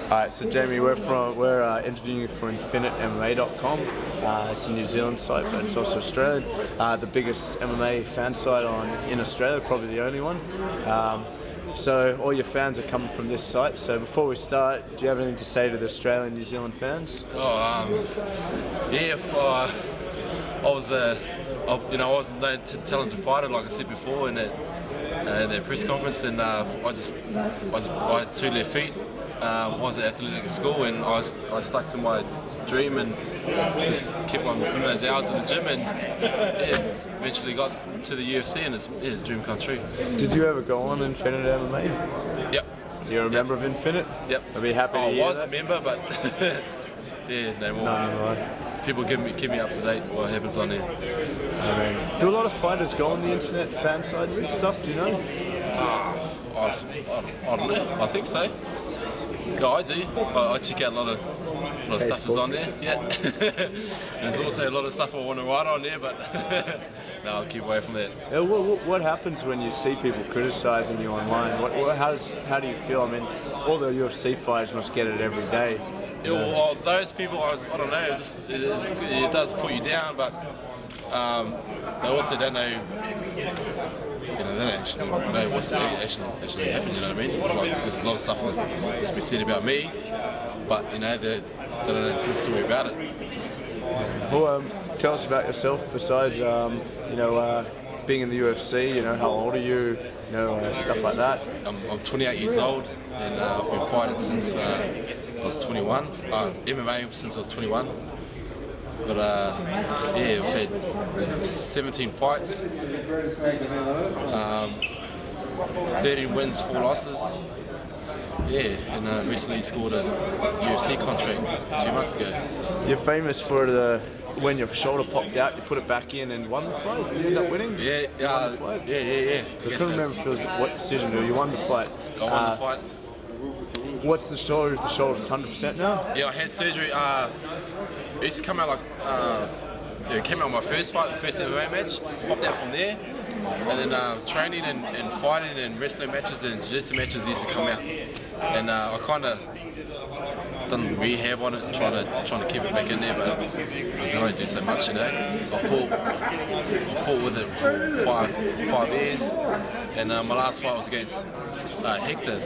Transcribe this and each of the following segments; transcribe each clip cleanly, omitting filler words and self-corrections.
Alright, so Jamie, we're interviewing you for Infinitemma.com. It's a New Zealand site, but it's also Australian. The biggest MMA fan site in Australia, probably the only one. So all your fans are coming from this site. So before we start, do you have anything to say to the Australian New Zealand fans? I wasn't no talented fighter, like I said before in that press conference, and I had 2 left feet. I was at athletic school, and I stuck to my dream and just kept on putting those hours in the gym, and eventually got to the UFC, and it's a dream come true. Did you ever go on Infinite MMA? Yep. You're a member of Infinite? Yep. I'd be happy to hear that. I was a member, but yeah, no more. No. People keep me up to date what happens on there. I mean, do a lot of fighters go on the internet fan sites and stuff? Do you know? I don't know. I think so. No, I do. I check out a lot of stuff that's on there. Yeah. There's also a lot of stuff I want to write on there, but no, I'll keep away from that. Yeah, what happens when you see people criticising you online? How do you feel? I mean, all the UFC fighters must get it every day. Yeah, well, those people, I don't know. It does put you down, but they also don't know. They don't actually know what's actually happened. You know what I mean? It's like there's a lot of stuff that's been said about me, but they don't know the full story about it. Well, tell us about yourself. Besides, being in the UFC, how old are you? Stuff like that. I'm 28 years old, and I've been fighting since I was 21. MMA since I was 21. But I've had 17 fights, 13 wins, 4 losses. Yeah, and recently scored a UFC contract 2 months ago. You're famous for when your shoulder popped out, you put it back in and won the fight. You ended up winning. Yeah. I couldn't remember what decision. You won the fight. I won the fight. What's the shoulder? Is the shoulder's 100% now? Yeah, I had surgery. It used to come out it came out my first fight, the first MMA match. Popped out from there, and then training and fighting and wrestling matches and jiu-jitsu matches used to come out. And I kind of done rehab on it, trying to keep it back in there, but I can only do so much, I fought with it for five years, and my last fight was against Hector.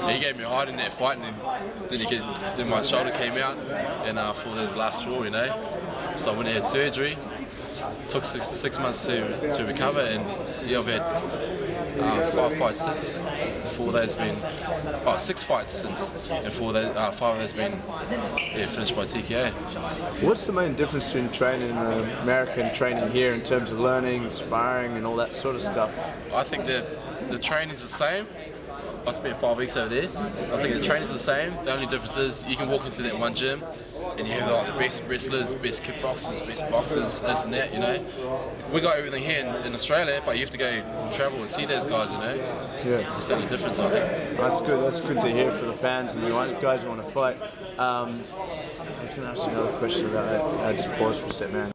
He gave me a hide in that fight, and then my shoulder came out, and I fought his last draw, So I went and had surgery. Took six months to recover, and I've had 5 fights since. Before those been 6 fights since, and before that 5 of those been finished by TKO. What's the main difference between training in America and training here in terms of learning, sparring, and all that sort of stuff? I think that the training's the same. I spent 5 weeks over there. I think the training's the same. The only difference is you can walk into that one gym and you have the best wrestlers, best kickboxers, best boxers, this and that, We got everything here in Australia, but you have to go travel and see those guys, Yeah. That's the only difference, I think. That's good to hear for the fans and the guys who want to fight. I was going to ask you another question about that. I just paused for a sec, man.